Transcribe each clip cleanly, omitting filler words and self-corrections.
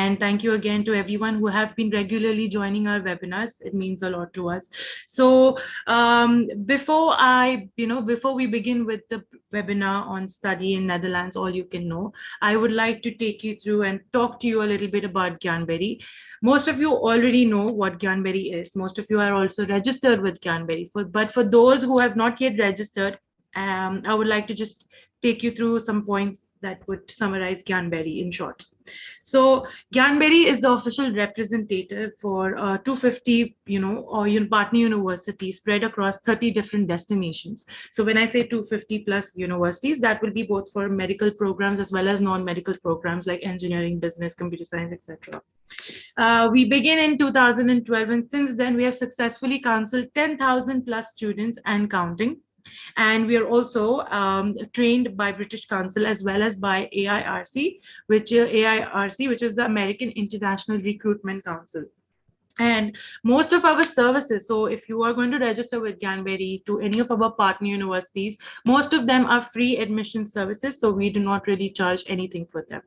And thank you again to everyone who have been regularly joining our webinars. It means a lot to us. So before we begin with the webinar on study in Netherlands, all you can know, I would like to take you through and talk to you a little bit about Gyanberry. Most of you already know what Gyanberry is. Most of you are also registered with Gyanberry. But for those who have not yet registered, I would like to just take you through some points that would summarize Gyanberry in short. So Gyanberry is the official representative for 250, partner universities spread across 30 different destinations. So when I say 250 plus universities, that will be both for medical programs as well as non-medical programs like engineering, business, computer science, etc. We began in 2012, and since then we have successfully counseled 10,000 plus students and counting. And we are also trained by British Council as well as by AIRC, which is the American International Recruitment Council. And most of our services, so if you are going to register with Gyanberry to any of our partner universities, most of them are free admission services, so we do not really charge anything for them.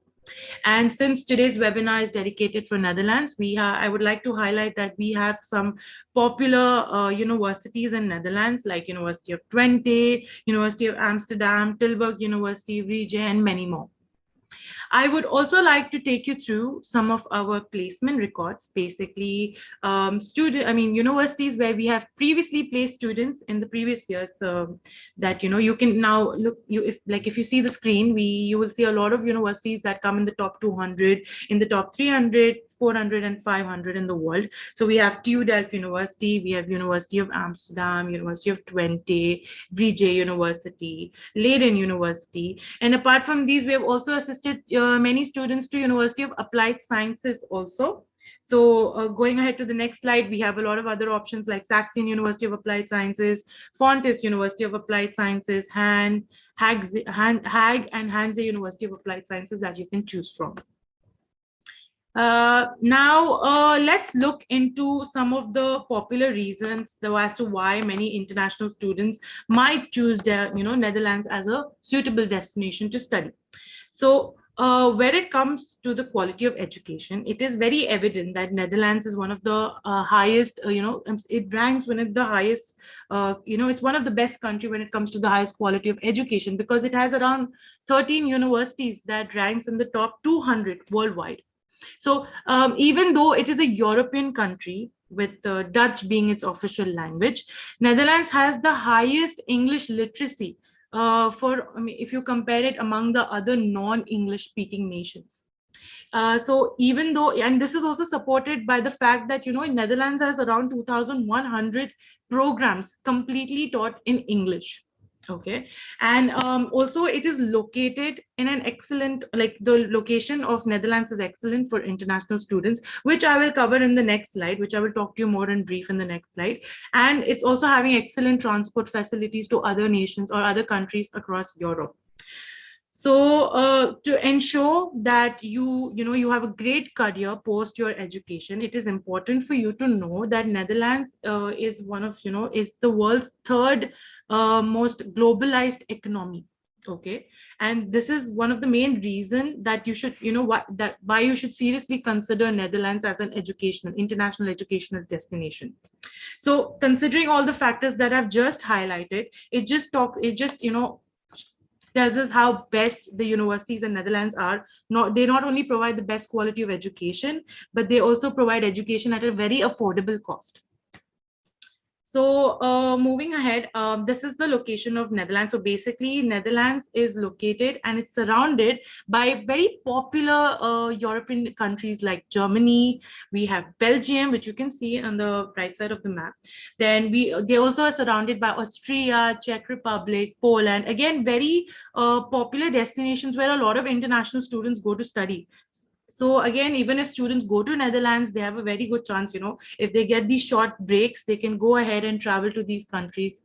And since today's webinar is dedicated for Netherlands, I would like to highlight that we have some popular universities in Netherlands, like University of Twente, University of Amsterdam, Tilburg University, Vrije, and many more. I would also like to take you through some of our placement records, basically universities where we have previously placed students in the previous years, that you can now look, if you see the screen, you will see a lot of universities that come in the top 200, in the top 300, 400 and 500 in the world. So we have TU Delft University, we have University of Amsterdam, University of Twente, Vrije University, Leiden University. And apart from these, we have also assisted many students to University of Applied Sciences also. So going ahead to the next slide, we have a lot of other options like Saxion University of Applied Sciences, Fontys University of Applied Sciences, Haag and Hanze University of Applied Sciences that you can choose from. Now let's look into some of the popular reasons as to why many international students might choose Netherlands as a suitable destination to study. So where it comes to the quality of education, it is very evident that Netherlands is one of the highest, it ranks one of the highest, it's one of the best country when it comes to the highest quality of education, because it has around 13 universities that ranks in the top 200 worldwide. So even though it is a European country with Dutch being its official language, Netherlands has the highest English literacy if you compare it among the other non-English speaking nations. So even though, and this is also supported by the fact that, Netherlands has around 2,100 programs completely taught in English. Okay, and also it is located in an excellent, the location of Netherlands is excellent for international students, which I will cover in the next slide, which I will talk to you more in brief in the next slide. And it's also having excellent transport facilities to other nations or other countries across Europe. So to ensure that you have a great career post your education, it is important for you to know that Netherlands is one of is the world's third most globalized economy. Okay, and this is one of the main reason that you should why you should seriously consider Netherlands as an international educational destination. So considering all the factors that I've just highlighted, it just tells us how best the universities in Netherlands are. They not only provide the best quality of education, but they also provide education at a very affordable cost. So moving ahead, this is the location of Netherlands. So basically, Netherlands is located and it's surrounded by very popular European countries like Germany. We have Belgium, which you can see on the right side of the map. Then they also are surrounded by Austria, Czech Republic, Poland. Again, very popular destinations where a lot of international students go to study. So again, even if students go to Netherlands, they have a very good chance, if they get these short breaks, they can go ahead and travel to these countries.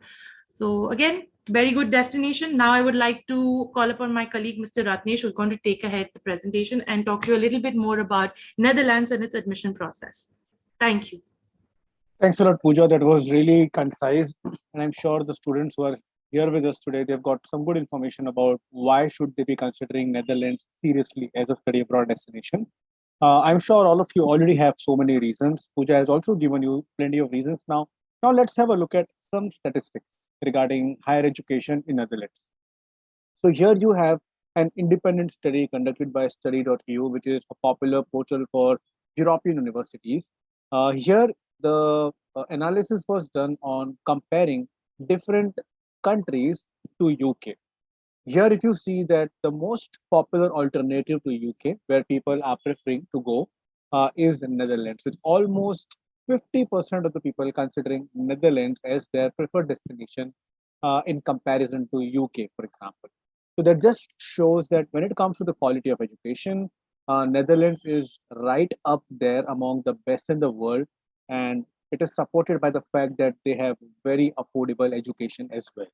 So again, very good destination. Now I would like to call upon my colleague, Mr. Ratnesh, who's going to take ahead the presentation and talk to you a little bit more about Netherlands and its admission process. Thank you. Thanks a lot, Pooja. That was really concise. And I'm sure the students who are here with us today, they've got some good information about why should they be considering Netherlands seriously as a study abroad destination. I'm sure all of you already have so many reasons. Pooja has also given you plenty of reasons now. Now let's have a look at some statistics regarding higher education in Netherlands. So here you have an independent study conducted by study.eu, which is a popular portal for European universities. Here, the analysis was done on comparing different countries to UK. Here, if you see that the most popular alternative to UK, where people are preferring to go, is Netherlands. It's almost 50% of the people considering Netherlands as their preferred destination in comparison to UK, for example. So that just shows that when it comes to the quality of education, Netherlands is right up there among the best in the world, and it is supported by the fact that they have very affordable education as well.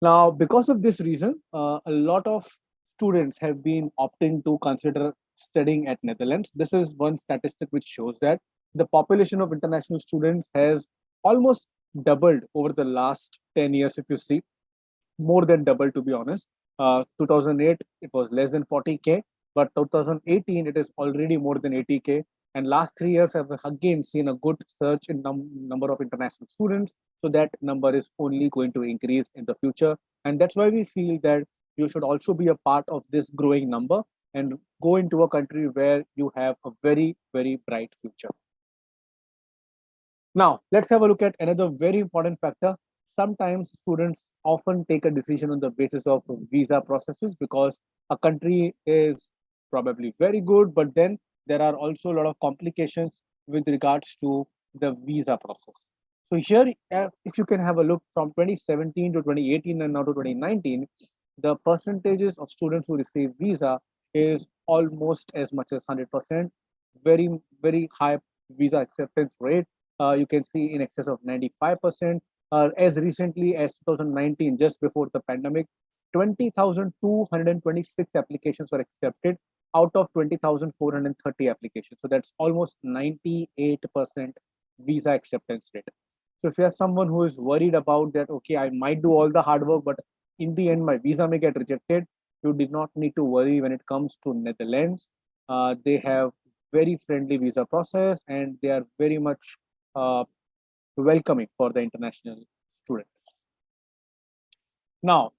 Now, because of this reason, a lot of students have been opting to consider studying at Netherlands. This is one statistic which shows that the population of international students has almost doubled over the last 10 years, if you see, more than double to be honest. 2008 it was less than 40K, but 2018 it is already more than 80K. And last 3 years have again seen a good surge in number of international students. So that number is only going to increase in the future, and that's why we feel that you should also be a part of this growing number and go into a country where you have a very very bright future. Now, let's have a look at another very important factor. Sometimes students often take a decision on the basis of visa processes because a country is probably very good, but then there are also a lot of complications with regards to the visa process. So here, if you can have a look from 2017 to 2018 and now to 2019, the percentages of students who receive visa is almost as much as 100%. Very, very high visa acceptance rate. You can see in excess of 95%. As recently as 2019, just before the pandemic, 20,226 applications were accepted out of 20,430 applications. So that's almost 98% visa acceptance rate. So if you are someone who is worried about that, okay, I might do all the hard work, but in the end, my visa may get rejected, you did not need to worry when it comes to Netherlands. They have very friendly visa process and they are very much uh, welcoming for the international students. Now,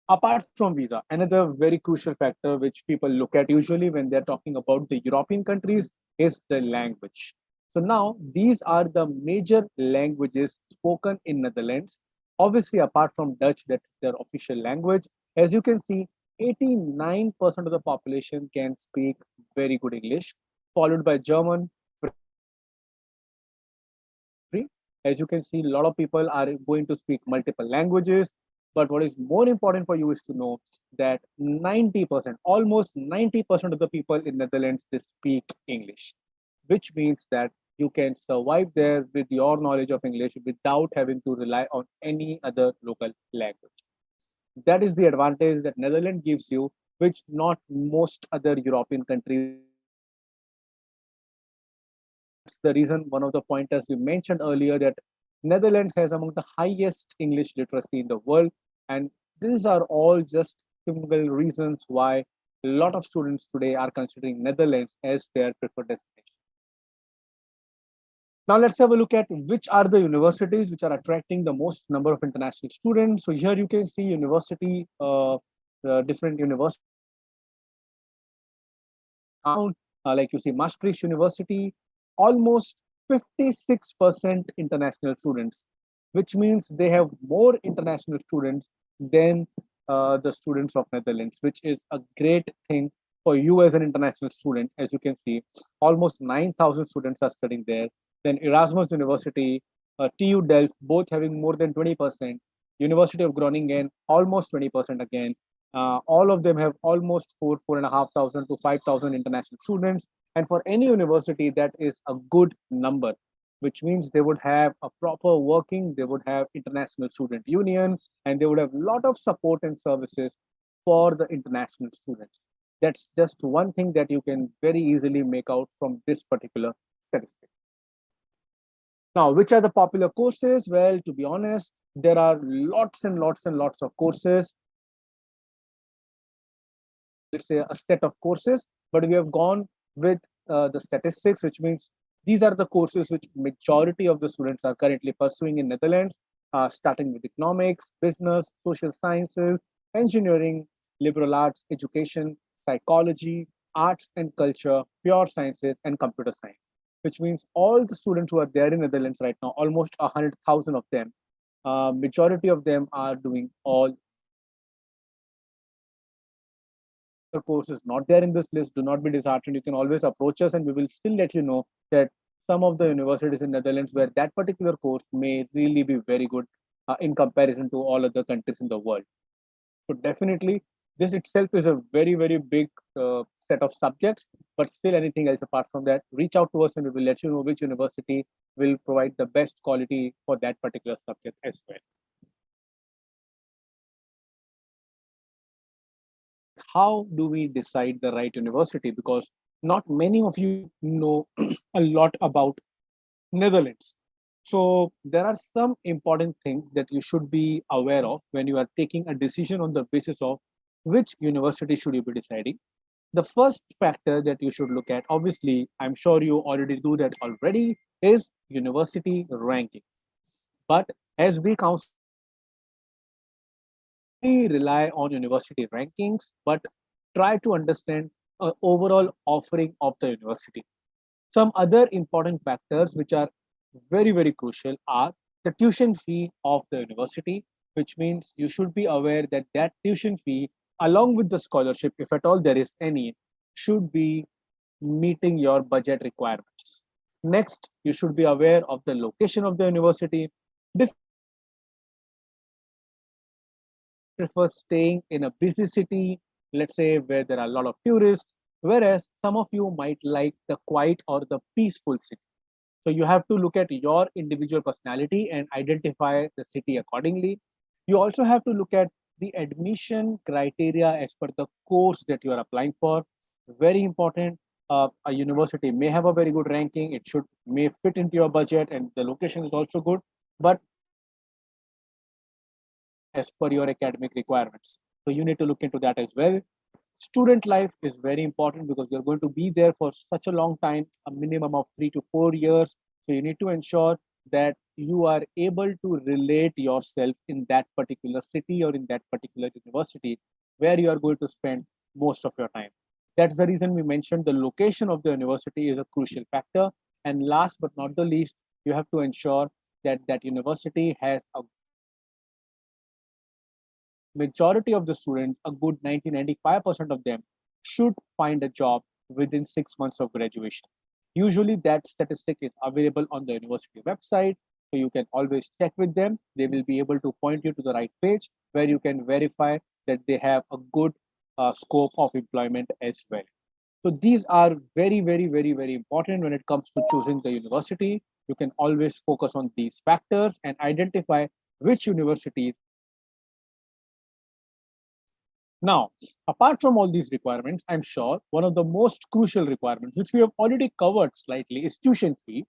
apart from visa, another very crucial factor which people look at usually when they're talking about the European countries is the language. So now these are the major languages spoken in Netherlands. Obviously, apart from Dutch, that's their official language. As you can see, 89% of the population can speak very good English, followed by German, French, Mandarin. As you can see, a lot of people are going to speak multiple languages. But what is more important for you is to know that 90%, almost 90% of the people in Netherlands, they speak English, which means that you can survive there with your knowledge of English without having to rely on any other local language. That is the advantage that Netherlands gives you, which not most other European countries give you. That's the reason, one of the pointers we mentioned earlier, that Netherlands has among the highest English literacy in the world. And these are all just single reasons why a lot of students today are considering Netherlands as their preferred destination. Now let's have a look at which are the universities which are attracting the most number of international students. So here you can see different universities around, like you see Maastricht University, almost 56% international students, which means they have more international students than the students of Netherlands, which is a great thing for you as an international student. As you can see, almost 9,000 students are studying there. Then Erasmus University, TU Delft, both having more than 20%. University of Groningen, almost 20% again. All of them have almost 4,500 to 5,000 international students. And for any university, that is a good number, which means they would have a proper working, they would have international student union, and they would have a lot of support and services for the international students. That's just one thing that you can very easily make out from this particular statistic. Now, which are the popular courses? Well, to be honest, there are lots and lots and lots of courses. Let's say a set of courses but we have gone with the statistics, which means these are the courses which majority of the students are currently pursuing in Netherlands, starting with economics, business, social sciences, engineering, liberal arts, education, psychology, arts and culture, pure sciences, and computer science. Which means all the students who are there in Netherlands right now, almost 100,000 of them, majority of them are doing all course is not there in this list. Do not be disheartened. You can always approach us and we will still let you know that some of the universities in Netherlands where that particular course may really be very good in comparison to all other countries in the world. So definitely this itself is a very, very big set of subjects, but still anything else apart from that, reach out to us and we will let you know which university will provide the best quality for that particular subject as well. How do we decide the right university? Because not many of you know a lot about Netherlands. So there are some important things that you should be aware of when you are taking a decision on the basis of which university should you be deciding. The first factor that you should look at, obviously, I'm sure you already do that already, is university ranking. But as we counsel, only rely on university rankings, but try to understand overall offering of the university. Some other important factors which are very, very crucial are the tuition fee of the university, which means you should be aware that that tuition fee, along with the scholarship, if at all there is any, should be meeting your budget requirements. Next, you should be aware of the location of the university. Prefer staying in a busy city, let's say where there are a lot of tourists, whereas some of you might like the quiet or the peaceful city. So you have to look at your individual personality and identify the city accordingly. You also have to look at the admission criteria as per the course that you are applying for. Very important. A university may have a very good ranking. It should may fit into your budget, and the location is also good. But as per your academic requirements. So you need to look into that as well. Student life is very important because you're going to be there for such a long time, a minimum of 3 to 4 years. So you need to ensure that you are able to relate yourself in that particular city or in that particular university where you are going to spend most of your time. That's the reason we mentioned the location of the university is a crucial factor. And last but not the least, you have to ensure that that university has a majority of the students, a good 90-95% of them, should find a job within 6 months of graduation. Usually, that statistic is available on the university website, so you can always check with them. They will be able to point you to the right page where you can verify that they have a good scope of employment as well. So these are very, very, very, very important when it comes to choosing the university. You can always focus on these factors and identify which universities. Now, apart from all these requirements, I'm sure one of the most crucial requirements, which we have already covered slightly, is tuition fee.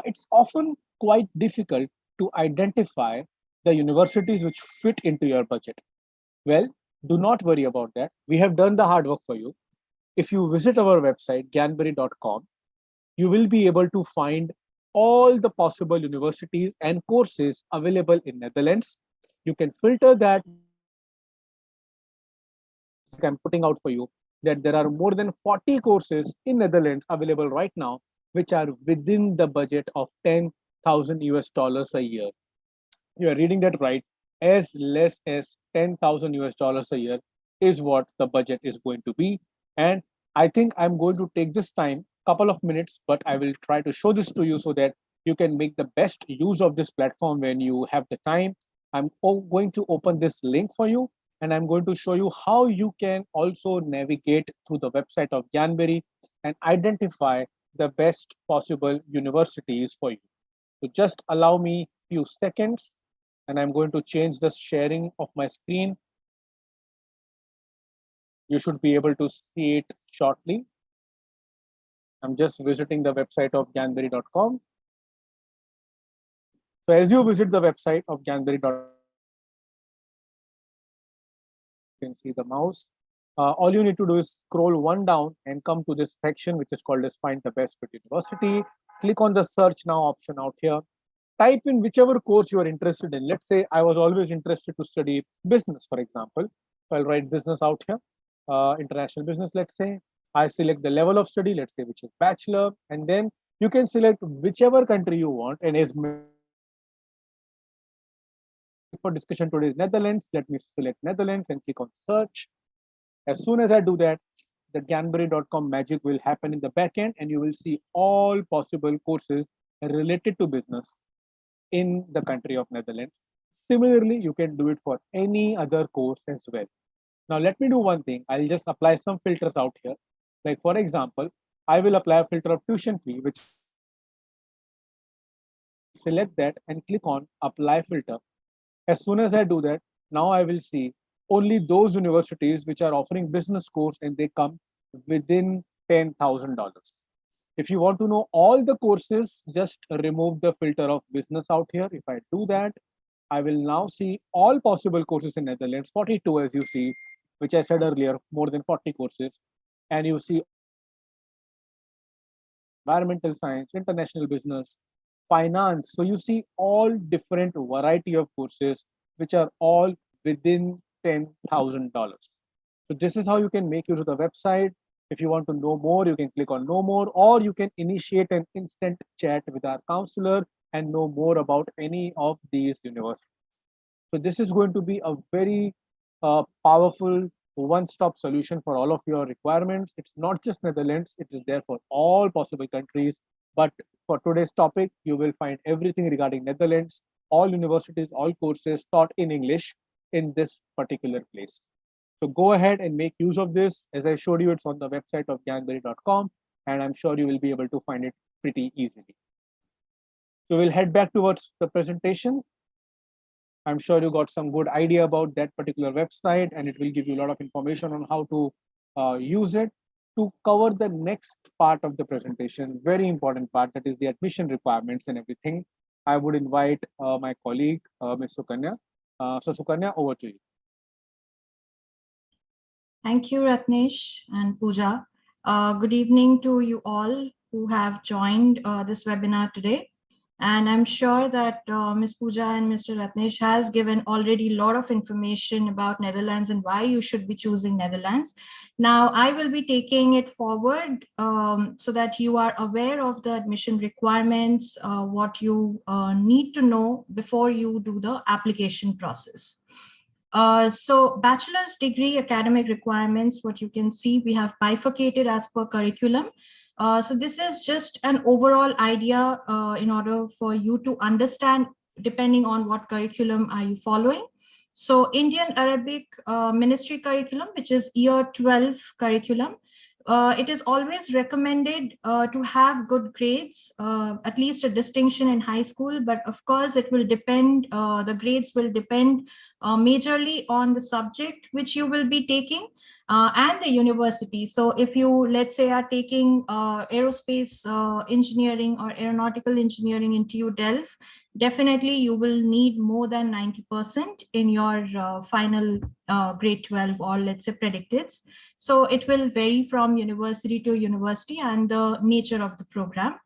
It's often quite difficult to identify the universities which fit into your budget. Well, do not worry about that. We have done the hard work for you. If you visit our website, gyanberry.com, you will be able to find all the possible universities and courses available in Netherlands. You can filter that. I'm putting out for you that there are more than 40 courses in Netherlands available right now, which are within the budget of 10,000 US dollars a year. You are reading that right. As less as 10,000 US dollars a year is what the budget is going to be. And I think I'm going to take this time, couple of minutes, but I will try to show this to you so that you can make the best use of this platform when you have the time. I'm going to open this link for you and I'm going to show you how you can also navigate through the website of Gyanberry and identify the best possible universities for you. So just allow me a few seconds and I'm going to change the sharing of my screen. You should be able to see it shortly. I'm just visiting the website of gyanberry.com. So as you visit the website of gyanberry.com, you can see the mouse. All you need to do is scroll one down and come to this section, which is called as Find the Best Fit University. Click on the search now option out here. Type in whichever course you are interested in. Let's say I was always interested to study business, for example. So I'll write business out here, international business, let's say. I select the level of study, let's say, which is bachelor, and then you can select whichever country you want. And as for discussion today is Netherlands, let me select Netherlands and click on search. As soon as I do that, the Gyanberry.com magic will happen in the backend, and you will see all possible courses related to business in the country of Netherlands. Similarly, you can do it for any other course as well. Now, let me do one thing. I'll just apply some filters out here. Like, for example, I will apply a filter of tuition fee, which select that and click on apply filter. As soon as I do that, now I will see only those universities which are offering business course and they come within $10,000. If you want to know all the courses, just remove the filter of business out here. If I do that, I will now see all possible courses in Netherlands, 42 as you see, which I said earlier, more than 40 courses. And you see environmental science, international business, finance. So you see all different variety of courses, which are all within $10,000. So this is how you can make use of the website. If you want to know more, you can click on know more, or you can initiate an instant chat with our counselor and know more about any of these universities. So this is going to be a very powerful one-stop solution for all of your requirements. It's not just Netherlands, it is there for all possible countries. But for today's topic, you will find everything regarding Netherlands, all universities, all courses taught in English in this particular place. So go ahead and make use of this. As I showed you, it's on the website of gyanberry.com, and I'm sure you will be able to find it pretty easily. So we'll head back towards the presentation. I'm sure you got some good idea about that particular website, and it will give you a lot of information on how to use it. To cover the next part of the presentation, very important part, that is the admission requirements and everything, I would invite my colleague, Ms. Sukanya. So Sukanya, over to you. Thank you, Ratnesh and Pooja. Good evening to you all who have joined this webinar today. And I'm sure that Ms. Pooja and Mr. Ratnesh has given already a lot of information about Netherlands and why you should be choosing Netherlands. Now, I will be taking it forward so that you are aware of the admission requirements, what you need to know before you do the application process. So bachelor's degree academic requirements, what you can see, we have bifurcated as per curriculum. So this is just an overall idea in order for you to understand depending on what curriculum are you following. So Indian Arabic Ministry curriculum, which is year 12 curriculum, it is always recommended to have good grades, at least a distinction in high school, but of course it will depend, the grades will depend majorly on the subject which you will be taking and the university. So if you, let's say, are taking aerospace engineering or aeronautical engineering in TU Delft, definitely you will need more than 90% in your final grade 12, or let's say predicted. So it will vary from university to university and the nature of the program.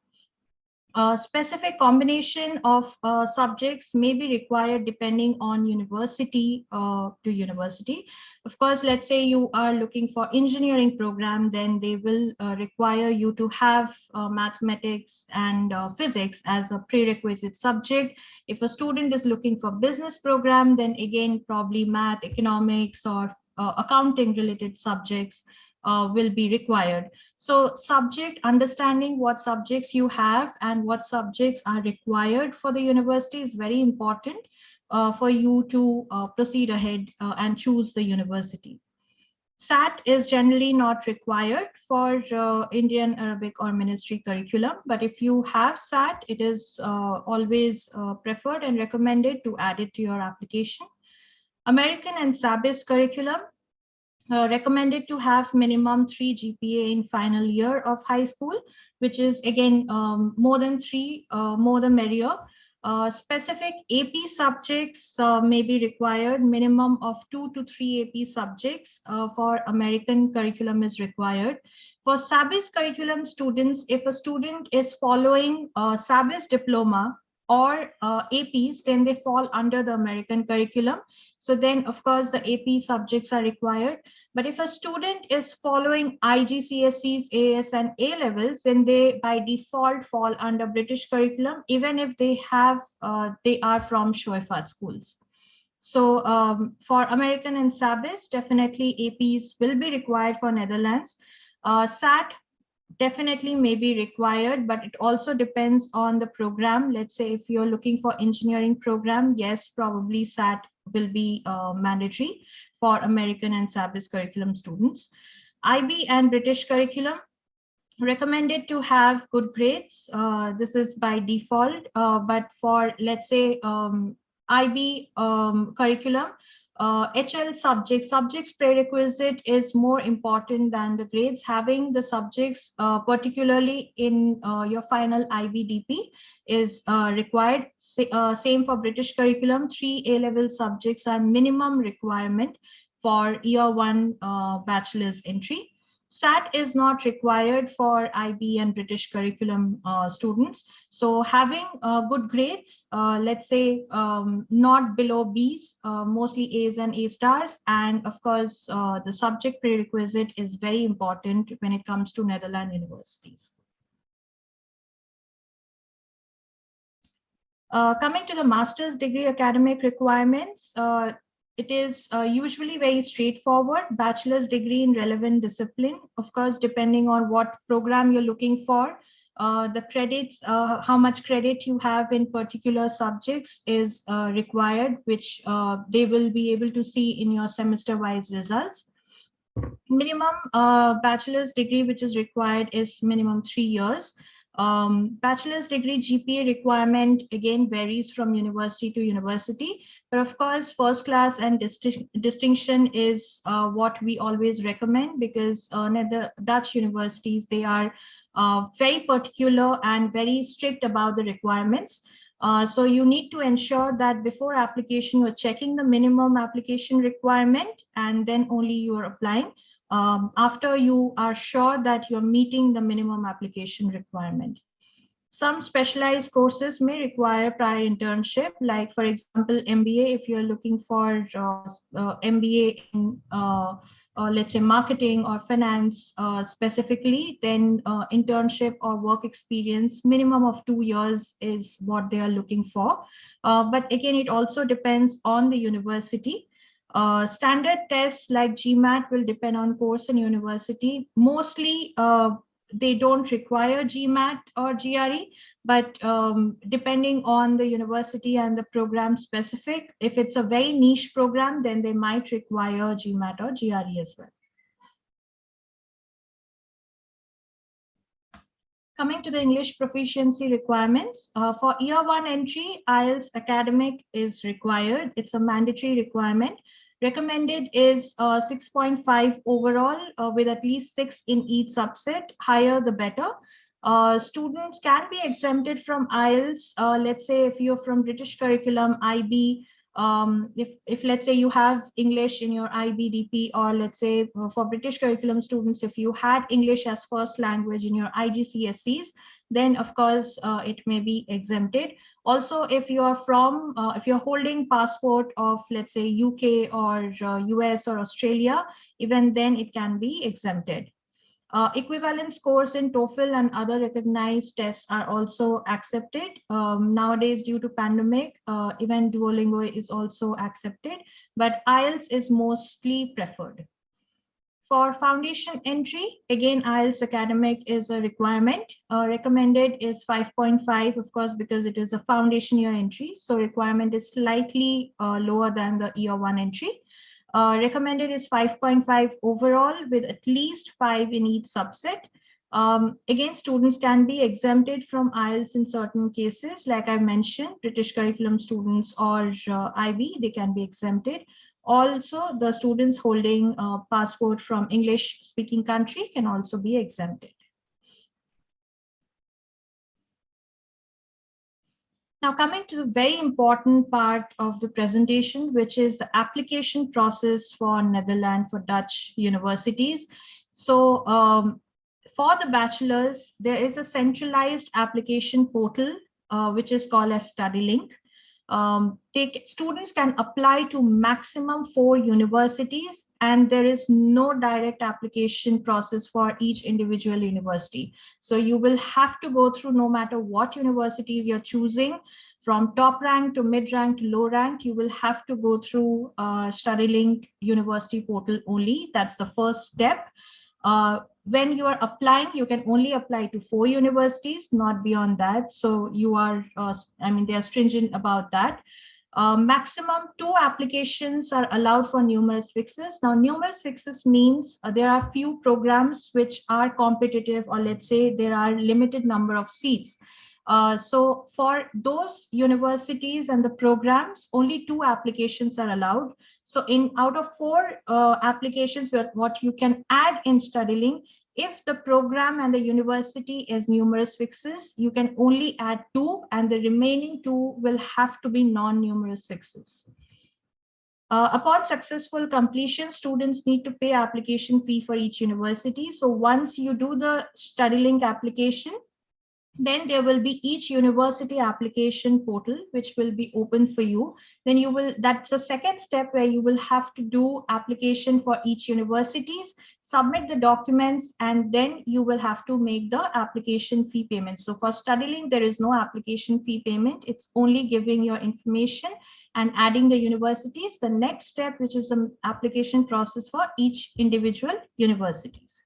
A specific combination of subjects may be required depending on university to university. Of course, let's say you are looking for engineering program, then they will require you to have mathematics and physics as a prerequisite subject. If a student is looking for business program, then again, probably math, economics, or accounting related subjects will be required. So subject understanding what subjects you have and what subjects are required for the university is very important for you to proceed ahead and choose the university. SAT is generally not required for Indian Arabic or ministry curriculum, but if you have SAT, it is always preferred and recommended to add it to your application. American and SABIS curriculum, recommended to have minimum 3 GPA in final year of high school, which is again more than 3, more the merrier. Specific AP subjects may be required. Minimum of 2 to 3 AP subjects for American curriculum is required. For SABIS curriculum students, if a student is following SABIS diploma or APs, then they fall under the American curriculum. So then, of course, the AP subjects are required. But if a student is following IGCSEs, AS, and A levels, then they by default fall under British curriculum, even if they are from Shoifat schools. So for American and SABIS, definitely APs will be required for Netherlands. SAT definitely may be required, but it also depends on the program. Let's say if you're looking for engineering program, yes, probably SAT will be mandatory for American and SABIS curriculum students. IB and British curriculum, recommended to have good grades. This is by default, but for, let's say, IB curriculum, HL subjects prerequisite is more important than the grades. Having the subjects, particularly in your final IBDP, is required. Same for British curriculum, 3 A-level subjects are minimum requirement for year 1 bachelor's entry. SAT is not required for IB and British curriculum students. So having good grades, let's say not below Bs, mostly As and A stars. And of course, the subject prerequisite is very important when it comes to Netherlands universities. Coming to the master's degree academic requirements, it is usually very straightforward. Bachelor's degree in relevant discipline, of course, depending on what program you're looking for. The credits, how much credit you have in particular subjects is required, which they will be able to see in your semester-wise results. Minimum bachelor's degree which is required is minimum 3 years. Bachelor's degree GPA requirement again varies from university to university, but of course first class and distinction is what we always recommend, because the Dutch universities, they are very particular and very strict about the requirements. So you need to ensure that before application, you're checking the minimum application requirement, and then only you are applying. After you are sure that you're meeting the minimum application requirement. Some specialized courses may require prior internship, like for example, MBA. If you're looking for MBA in, let's say, marketing or finance specifically, then internship or work experience, minimum of 2 years is what they are looking for. But again, it also depends on the university. Standard tests like GMAT will depend on course and university. Mostly, they don't require GMAT or GRE, but depending on the university and the program specific, if it's a very niche program, then they might require GMAT or GRE as well. Coming to the English proficiency requirements, for year 1 entry, IELTS academic is required. It's a mandatory requirement. Recommended is 6.5 overall with at least 6 in each subset. Higher the better. Students can be exempted from IELTS. Let's say if you're from British curriculum, IB, if let's say you have English in your IBDP, or let's say for British curriculum students, if you had English as first language in your IGCSEs, then of course it may be exempted. Also, if you are from, if you're holding passport of, let's say, UK or US or Australia, even then it can be exempted. Equivalent scores in TOEFL and other recognized tests are also accepted. Nowadays, due to pandemic, even Duolingo is also accepted, but IELTS is mostly preferred. For foundation entry, again, IELTS academic is a requirement. Recommended is 5.5, of course, because it is a foundation year entry. So requirement is slightly lower than the year 1 entry. Recommended is 5.5 overall with at least 5 in each subset. Again, students can be exempted from IELTS in certain cases. Like I mentioned, British curriculum students or IB, they can be exempted. Also, the students holding a passport from English speaking country can also be exempted. Now, coming to the very important part of the presentation, which is the application process for Netherlands for Dutch universities. So for the bachelors, there is a centralized application portal, which is called as StudyLink. Students can apply to maximum 4 universities, and there is no direct application process for each individual university. So you will have to go through, no matter what universities you're choosing, from top rank to mid rank to low rank, you will have to go through StudyLink university portal only. That's the first step. When you are applying, you can only apply to 4 universities, not beyond that. So you are, they are stringent about that. Maximum 2 applications are allowed for numerous fixes. Now, numerous fixes means there are few programs which are competitive, or let's say there are limited number of seats. So for those universities and the programs, only 2 applications are allowed. So out of 4 applications, what you can add in StudyLink, if the program and the university is numerous fixes, you can only add 2, and the remaining 2 will have to be non-numerous fixes. Upon successful completion, students need to pay application fee for each university. So once you do the StudyLink application, then there will be each university application portal, which will be open for you. Then that's the second step, where you will have to do application for each universities, submit the documents, and then you will have to make the application fee payment. So for StudyLink, there is no application fee payment. It's only giving your information and adding the universities. The next step, which is the application process for each individual universities.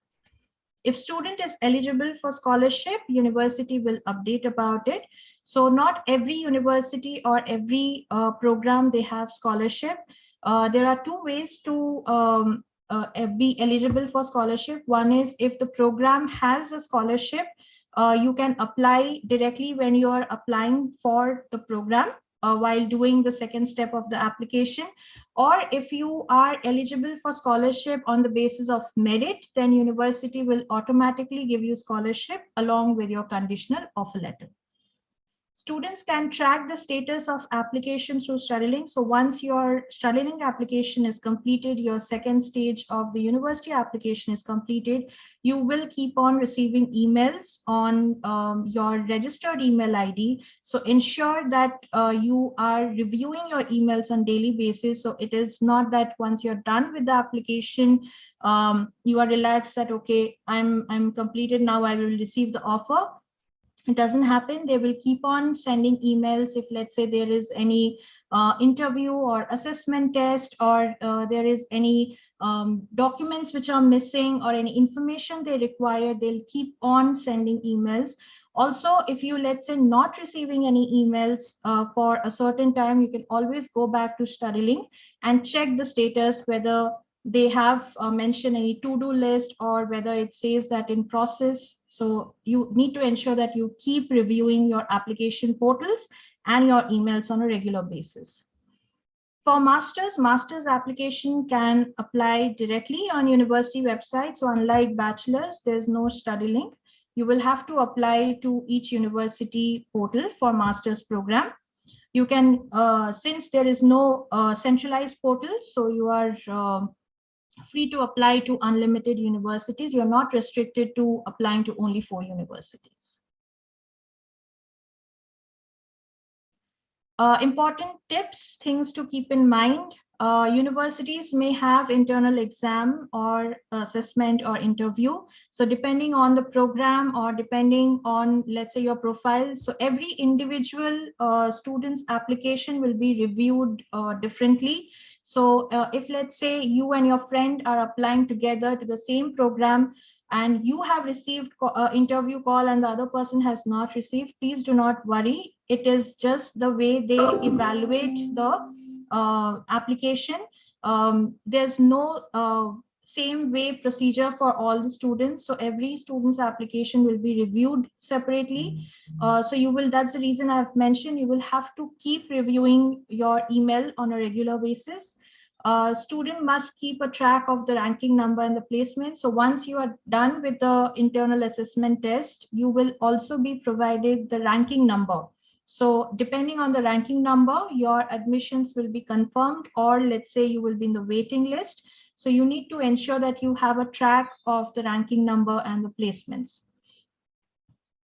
If student is eligible for scholarship, university will update about it. So not every university or every program they have scholarship. There are 2 ways to be eligible for scholarship. One is, if the program has a scholarship, you can apply directly when you are applying for the program while doing the second step of the application. Or if you are eligible for scholarship on the basis of merit, then university will automatically give you scholarship along with your conditional offer letter. Students can track the status of application through StudyLink. So once your StudyLink application is completed, your second stage of the university application is completed, you will keep on receiving emails on your registered email ID. So ensure that you are reviewing your emails on daily basis. So it is not that once you're done with the application, you are relaxed that, okay, I'm completed now, I will receive the offer. It doesn't happen. They will keep on sending emails if, let's say, there is any interview or assessment test, or there is any documents which are missing, or any information they require, they'll keep on sending emails. Also, if you, let's say, not receiving any emails for a certain time, you can always go back to StudyLink and check the status, whether they have mentioned any to-do list, or whether it says that in process. So you need to ensure that you keep reviewing your application portals and your emails on a regular basis. For master's application can apply directly on university website. So unlike bachelor's, there's no StudyLink. You will have to apply to each university portal for master's program. You can, since there is no centralized portal, so you are free to apply to unlimited universities. You're not restricted to applying to only 4 universities. Important tips, things to keep in mind. Universities may have internal exam or assessment or interview. So depending on the program, or depending on, let's say, your profile, so every individual student's application will be reviewed differently. So if, let's say, you and your friend are applying together to the same program, and you have received interview call and the other person has not received, please do not worry. It is just the way they evaluate the application. There's no same way procedure for all the students. So every student's application will be reviewed separately. So you will, that's the reason I've mentioned, you will have to keep reviewing your email on a regular basis. Student must keep a track of the ranking number and the placement. So once you are done with the internal assessment test, you will also be provided the ranking number So depending on the ranking number, your admissions will be confirmed, or let's say you will be in the waiting list. So you need to ensure that you have a track of the ranking number and the placements.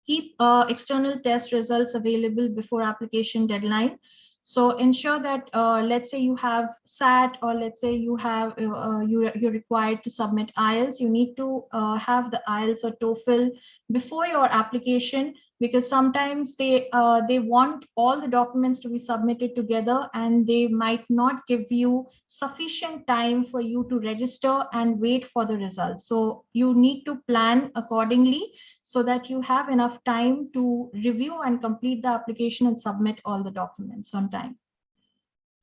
Keep external test results available before application deadline. So ensure that let's say you have SAT, or let's say you have you're required to submit IELTS. You need to have the IELTS or TOEFL before your application, because sometimes they want all the documents to be submitted together, and they might not give you sufficient time for you to register and wait for the results. So you need to plan accordingly, so that you have enough time to review and complete the application and submit all the documents on time.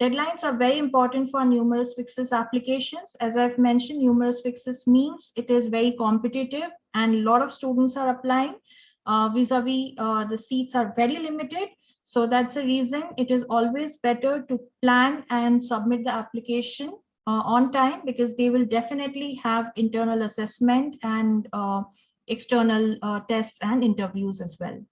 Deadlines are very important for numerous fixes applications. As I've mentioned, numerous fixes means it is very competitive and a lot of students are applying. Vis-a-vis, the seats are very limited. So that's the reason it is always better to plan and submit the application on time, because they will definitely have internal assessment and external tests and interviews as well.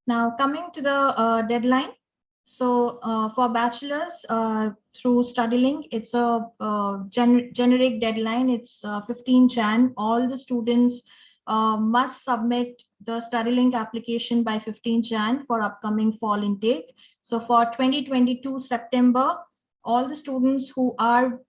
Now coming to the deadline. So for bachelors through StudyLink, it's a generic deadline. It's 15 Jan. All the students must submit the StudyLink application by 15 Jan for upcoming fall intake. So for 2022 September, all the students who are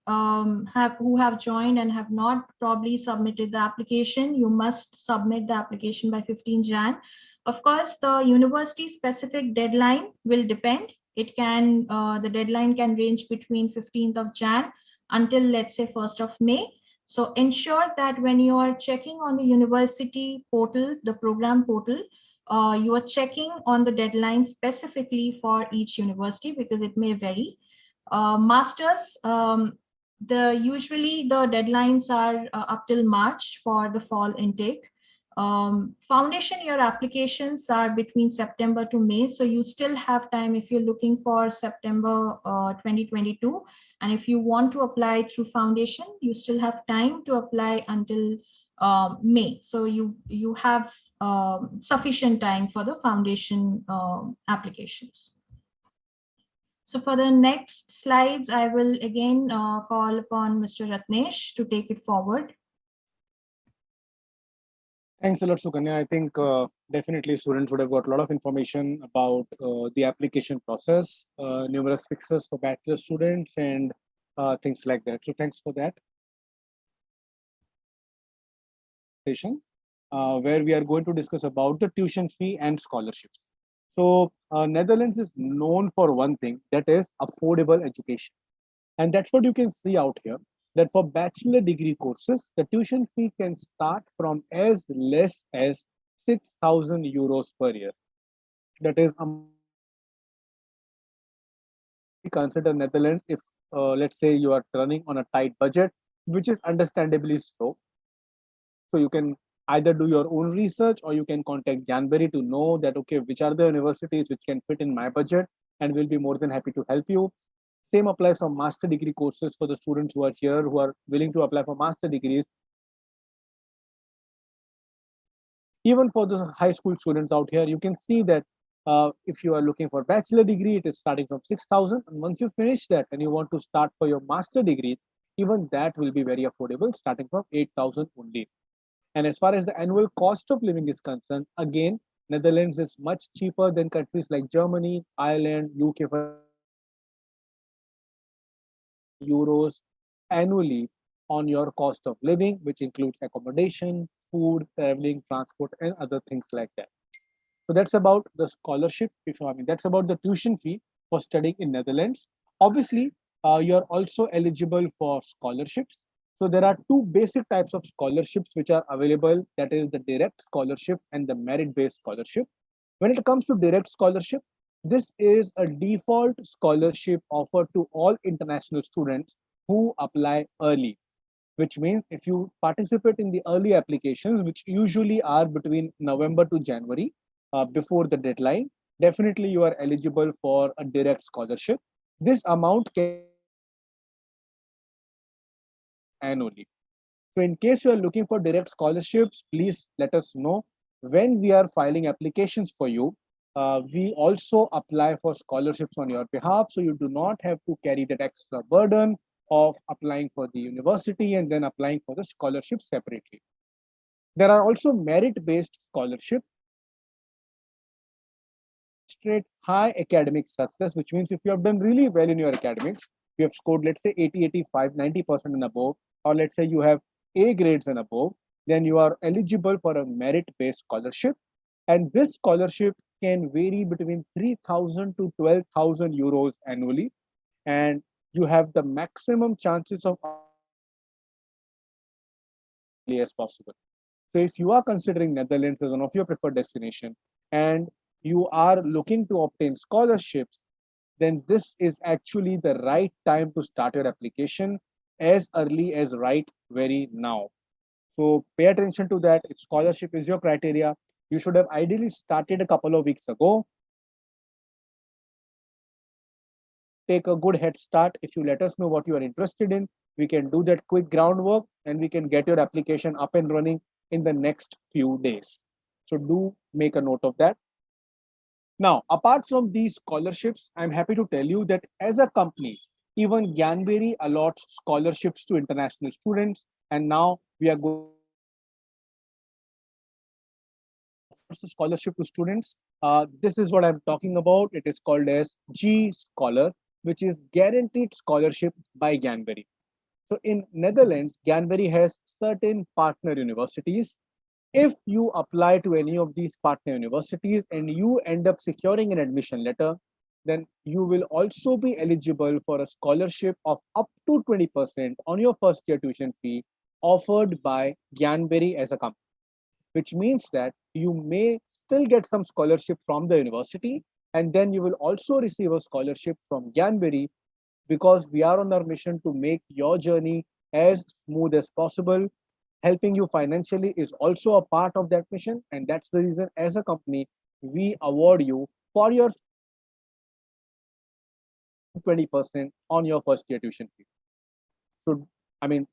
who have joined and have not probably submitted the application, you must submit the application by 15 Jan. Of course, the university specific deadline will depend. It can, the deadline can range between 15th of Jan until let's say 1st of May. So ensure that when you are checking on the university portal, the program portal, you are checking on the deadline specifically for each university, because it may vary. Masters, usually the deadlines are up till March for the fall intake. Foundation year applications are between September to May, so you still have time if you're looking for September 2022, and if you want to apply through foundation, you still have time to apply until May. So you have sufficient time for the foundation applications. So for the next slides, I will again call upon Mr. Ratnesh to take it forward. Thanks a lot, Sukanya. I think definitely students would have got a lot of information about the application process, numerous fixes for bachelor students, and things like that. So thanks for that. Where we are going to discuss about the tuition fee and scholarships. So Netherlands is known for one thing, that is affordable education. And that's what you can see out here, that for bachelor degree courses, the tuition fee can start from as less as 6,000 euros per year. That is, consider Netherlands if, let's say, you are running on a tight budget, which is understandably so. So you can either do your own research, or you can contact Gyanberry to know that, okay, which are the universities which can fit in my budget, and we'll be more than happy to help you. Same applies for master degree courses for the students who are here, who are willing to apply for master degrees. Even for the high school students out here, you can see that if you are looking for bachelor degree, it is starting from 6,000. And once you finish that and you want to start for your master degree, even that will be very affordable, starting from 8,000 only. And as far as the annual cost of living is concerned, again, Netherlands is much cheaper than countries like Germany, Ireland, UK, for euros annually on your cost of living, which includes accommodation, food, traveling, transport, and other things like that. So that's about the scholarship. That's about the tuition fee for studying in Netherlands. Obviously, you're also eligible for scholarships. So there are two basic types of scholarships which are available. That is the direct scholarship and the merit-based scholarship. When it comes to direct scholarship, this is a default scholarship offered to all international students who apply early, which means if you participate in the early applications, which usually are between November to January, before the deadline, definitely you are eligible for a direct scholarship. This amount can annually. So in case you are looking for direct scholarships, please let us know. When we are filing applications for you, we also apply for scholarships on your behalf. So you do not have to carry that extra burden of applying for the university and then applying for the scholarship separately. There are also merit-based scholarships. Straight high academic success, which means if you have done really well in your academics, you have scored, let's say 80, 85, 90% and above, or let's say you have A grades and above, then you are eligible for a merit-based scholarship. And this scholarship can vary between 3,000 to 12,000 euros annually. And you have the maximum chances of as possible. So if you are considering Netherlands as one of your preferred destination and you are looking to obtain scholarships, then this is actually the right time to start your application as early as right very now. So pay attention to that. If scholarship is your criteria, you should have ideally started a couple of weeks ago. Take a good head start. If you let us know what you are interested in, we can do that quick groundwork and we can get your application up and running in the next few days. So do make a note of that. Now, apart from these scholarships, I'm happy to tell you that as a company, even Gyanberry allots scholarships to international students. And now we are going offers a scholarship to students. This is what I'm talking about. It is called as GSCHOLAR, which is guaranteed scholarship by Gyanberry. So in Netherlands, Gyanberry has certain partner universities. If you apply to any of these partner universities and you end up securing an admission letter, then you will also be eligible for a scholarship of up to 20% on your first year tuition fee offered by Gyanberry as a company, which means that you may still get some scholarship from the university and then you will also receive a scholarship from Gyanberry, because we are on our mission to make your journey as smooth as possible. Helping you financially is also a part of that mission, and that's the reason as a company we award you for your 20% on your first year tuition fee. So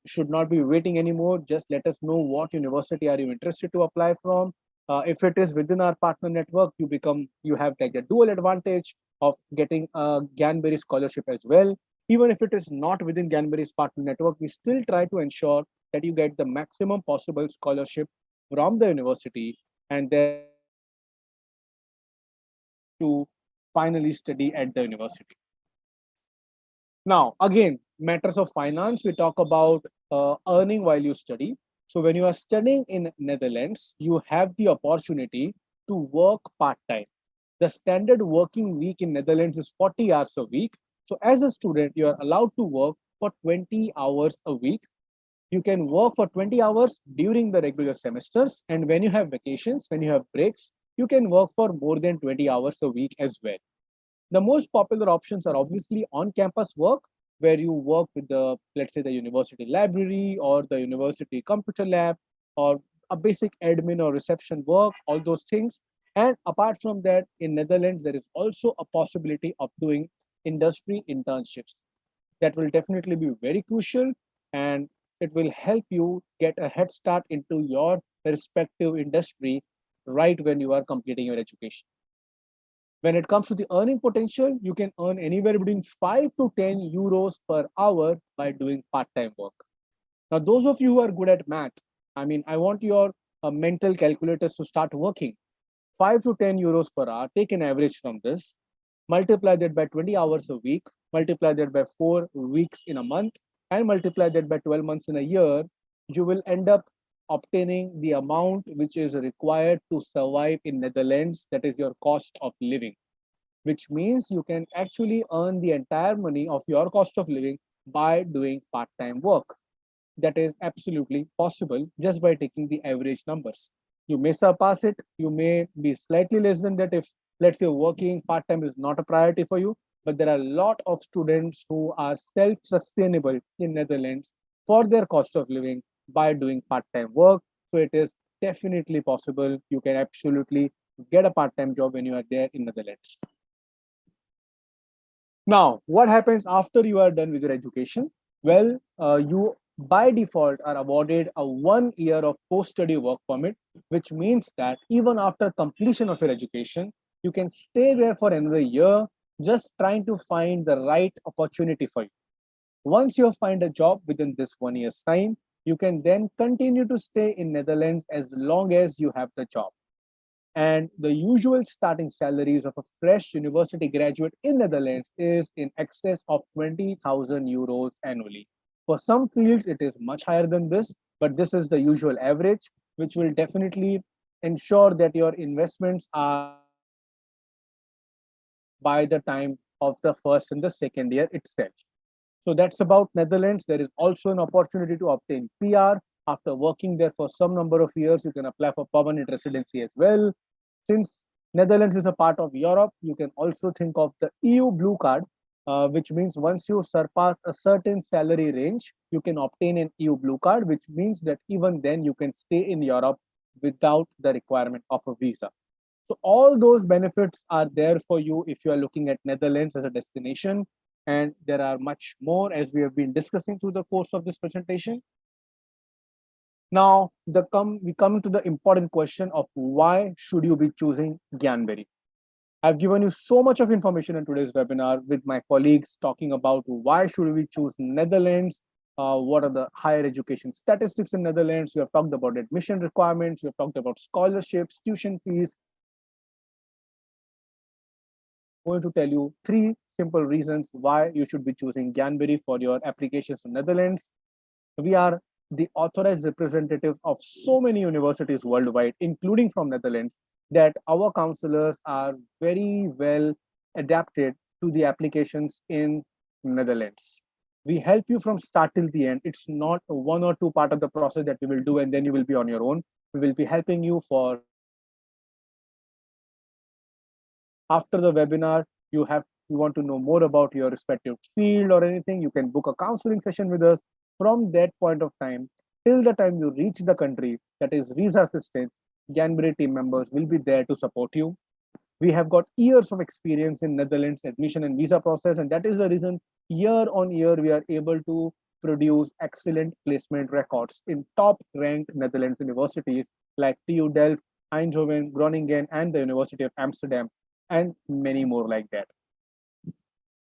should not be waiting anymore. Just let us know what university are you interested to apply from. If it is within our partner network, you have like a dual advantage of getting a Gyanberry scholarship as well. Even if it is not within Gyanberry's partner network, we still try to ensure that you get the maximum possible scholarship from the university and then to finally study at the university. Now, again, matters of finance, we talk about earning while you study. So when you are studying in Netherlands, you have the opportunity to work part-time. The standard working week in Netherlands is 40 hours a week. So as a student, you are allowed to work for 20 hours a week. You can work for 20 hours during the regular semesters. And when you have vacations, when you have breaks, you can work for more than 20 hours a week as well. The most popular options are obviously on-campus work, where you work with the, let's say, the university library or the university computer lab or a basic admin or reception work, all those things. And apart from that, in Netherlands, there is also a possibility of doing industry internships. That will definitely be very crucial and it will help you get a head start into your respective industry right when you are completing your education. When it comes to the earning potential, you can earn anywhere between 5 to 10 euros per hour by doing part-time work. Now, those of you who are good at math, I want your mental calculators to start working. 5 to 10 euros per hour, take an average from this, multiply that by 20 hours a week, multiply that by 4 weeks in a month, and multiply that by 12 months in a year, you will end up obtaining the amount which is required to survive in Netherlands, that is your cost of living, which means you can actually earn the entire money of your cost of living by doing part-time work. That is absolutely possible just by taking the average numbers. You may surpass it, you may be slightly less than that if, let's say, working part-time is not a priority for you, but there are a lot of students who are self-sustainable in Netherlands for their cost of living by doing part-time work. So it is definitely possible. You can absolutely get a part-time job when you are there in Netherlands. Now, what happens after you are done with your education? Well, you by default are awarded a 1 year of post-study work permit, which means that even after completion of your education, you can stay there for another year, just trying to find the right opportunity for you. Once you find a job within this 1 year's time, you can then continue to stay in Netherlands as long as you have the job. And the usual starting salaries of a fresh university graduate in Netherlands is in excess of 20,000 euros annually. For some fields, it is much higher than this, but this is the usual average, which will definitely ensure that your investments are by the time of the first and the second year itself. So that's about Netherlands. There is also an opportunity to obtain PR. After working there for some number of years, you can apply for permanent residency as well. Since Netherlands is a part of Europe, you can also think of the EU Blue Card, which means once you surpass a certain salary range, you can obtain an EU Blue Card, which means that even then you can stay in Europe without the requirement of a visa. So all those benefits are there for you if you are looking at Netherlands as a destination. And there are much more as we have been discussing through the course of this presentation. Now, we come to the important question of why should you be choosing Gyanberry? I've given you so much of information in today's webinar with my colleagues talking about why should we choose Netherlands, what are the higher education statistics in Netherlands. We have talked about admission requirements. We have talked about scholarships, tuition fees. I'm going to tell you 3 simple reasons why you should be choosing Gyanberry for your applications in Netherlands. We are the authorized representatives of so many universities worldwide, including from Netherlands, that our counselors are very well adapted to the applications in Netherlands. We help you from start till the end. It's not a 1 or 2 part of the process that we will do and then you will be on your own. We will be helping you for after the webinar. You want to know more about your respective field or anything, you can book a counseling session with us. From that point of time till the time you reach the country, that is visa assistance, Gyanberry team members will be there to support you. We have got years of experience in Netherlands admission and visa process, and that is the reason year on year we are able to produce excellent placement records in top ranked Netherlands universities like TU Delft, Eindhoven, Groningen, and the University of Amsterdam, and many more like that.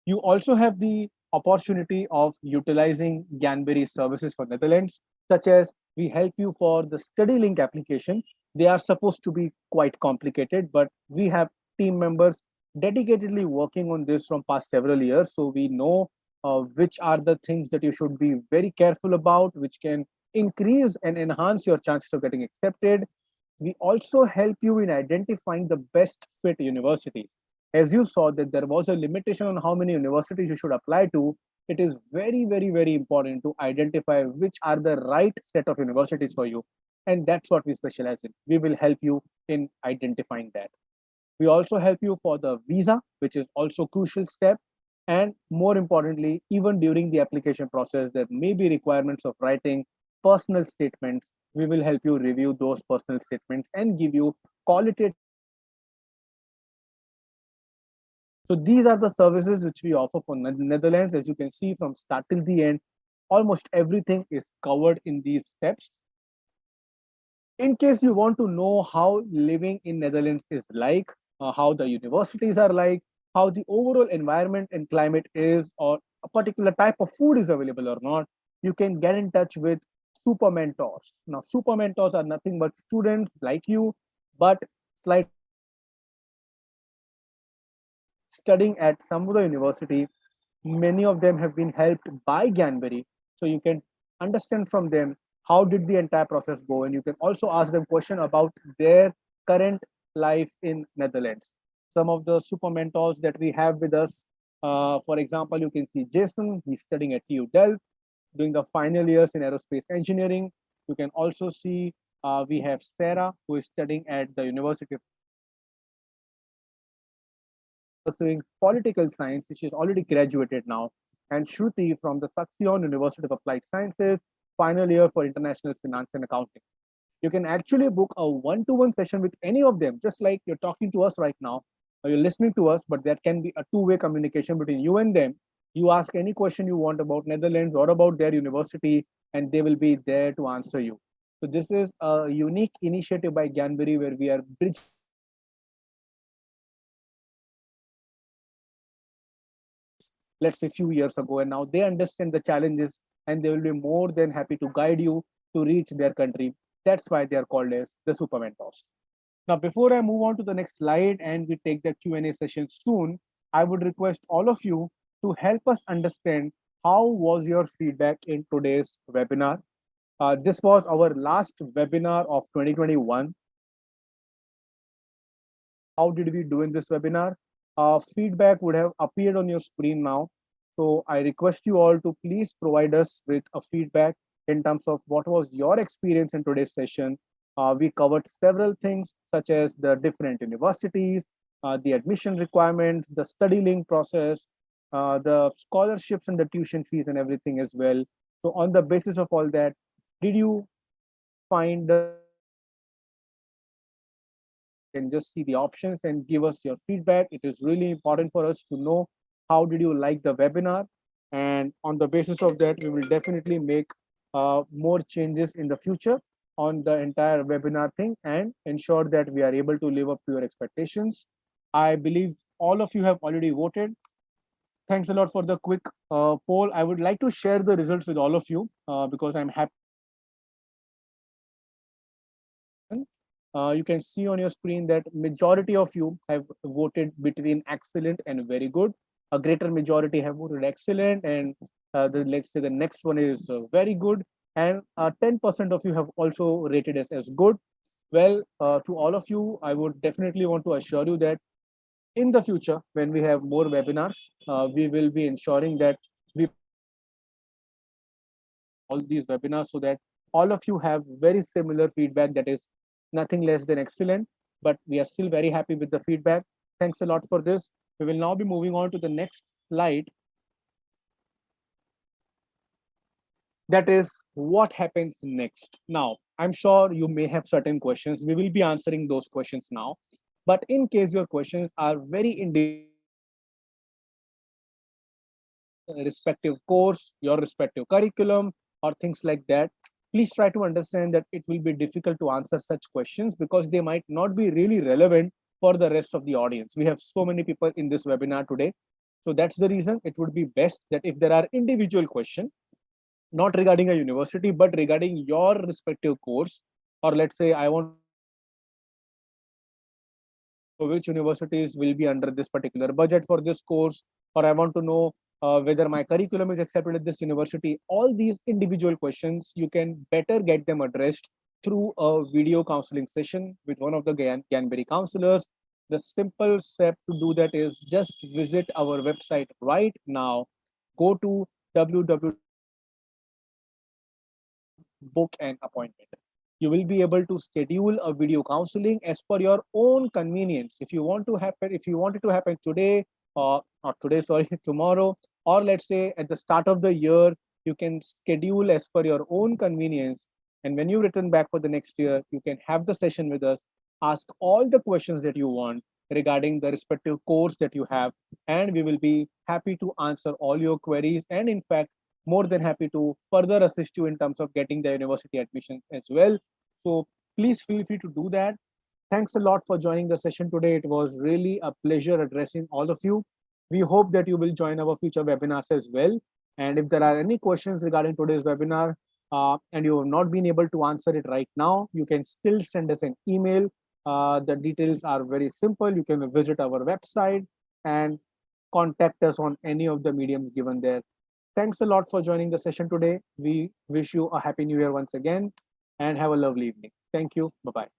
You also have the opportunity of utilizing Gyanberry services for Netherlands, such as we help you for the study link application. They are supposed to be quite complicated, but we have team members dedicatedly working on this from past several years. So we know which are the things that you should be very careful about, which can increase and enhance your chances of getting accepted. We also help you in identifying the best fit universities. As you saw that there was a limitation on how many universities you should apply to, it is very, very, very important to identify which are the right set of universities for you. And that's what we specialize in. We will help you in identifying that. We also help you for the visa, which is also a crucial step. And more importantly, even during the application process, there may be requirements of writing personal statements. We will help you review those personal statements and give you qualitative. So these are the services which we offer for Netherlands. As you can see from start till the end, almost everything is covered in these steps. In case you want to know how living in Netherlands is like, how the universities are like, how the overall environment and climate is, or a particular type of food is available or not, you can get in touch with super mentors. Now, super mentors are nothing but students like you, but slightly studying at some other university. Many of them have been helped by Gyanberry, so you can understand from them how did the entire process go, and you can also ask them question about their current life in Netherlands. Some of the super mentors that we have with us, for example, you can see Jason. He's studying at TU Delft, doing the final years in aerospace engineering. You can also see we have Sarah, who is studying at the University of pursuing political science. She is already graduated now. And Shruti from the Saxion University of Applied Sciences, final year for international finance and accounting. You can actually book a one-to-one session with any of them, just like you're talking to us right now, or you're listening to us, but that can be a two-way communication between you and them. You ask any question you want about Netherlands or about their university, and they will be there to answer you. So this is a unique initiative by Gyanberry where we are bridging let's say few years ago, and now they understand the challenges and they will be more than happy to guide you to reach their country. That's why they are called as the super mentors. Now, before I move on to the next slide and we take the Q&A session soon, I would request all of you to help us understand how was your feedback in today's webinar. This was our last webinar of 2021. How did we do in this webinar? Feedback would have appeared on your screen now. So I request you all to please provide us with a feedback in terms of what was your experience in today's session. We covered several things such as the different universities, the admission requirements, the study link process, the scholarships and the tuition fees and everything as well. So on the basis of all that, did you find the can just see the options and give us your feedback. It is really important for us to know how did you like the webinar, and on the basis of that we will definitely make more changes in the future on the entire webinar thing and ensure that we are able to live up to your expectations. I believe all of you have already voted. Thanks a lot for the quick poll. I would like to share the results with all of you because I'm happy. You can see on your screen that majority of you have voted between excellent and very good. A greater majority have voted excellent, and let's say the next one is very good, and 10% of you have also rated as good. Well, to all of you, I would definitely want to assure you that in the future, when we have more webinars, we will be ensuring that we all these webinars so that all of you have very similar feedback that is nothing less than excellent, but we are still very happy with the feedback. Thanks a lot for this. We will now be moving on to the next slide. That is what happens next. Now, I'm sure you may have certain questions. We will be answering those questions now. But in case your questions are very individual, respective course, your respective curriculum, or things like that, please try to understand that it will be difficult to answer such questions because they might not be really relevant for the rest of the audience. We have so many people in this webinar today. So that's the reason it would be best that if there are individual questions, not regarding a university, but regarding your respective course, or let's say I want which universities will be under this particular budget for this course, or I want to know whether my curriculum is accepted at this university. All these individual questions, you can better get them addressed through a video counseling session with one of the Gyanberry counselors. The simple step to do that is just visit our website right now. Go to www. Book an appointment. You will be able to schedule a video counseling as per your own convenience. If you want it to happen today, or not today, sorry, tomorrow, or let's say at the start of the year, you can schedule as per your own convenience. And when you return back for the next year, you can have the session with us, ask all the questions that you want regarding the respective course that you have, and we will be happy to answer all your queries. And in fact, more than happy to further assist you in terms of getting the university admission as well. So please feel free to do that. Thanks a lot for joining the session today. It was really a pleasure addressing all of you. We hope that you will join our future webinars as well. And if there are any questions regarding today's webinar and you have not been able to answer it right now, you can still send us an email. The details are very simple. You can visit our website and contact us on any of the mediums given there. Thanks a lot for joining the session today. We wish you a happy new year once again and have a lovely evening. Thank you. Bye-bye.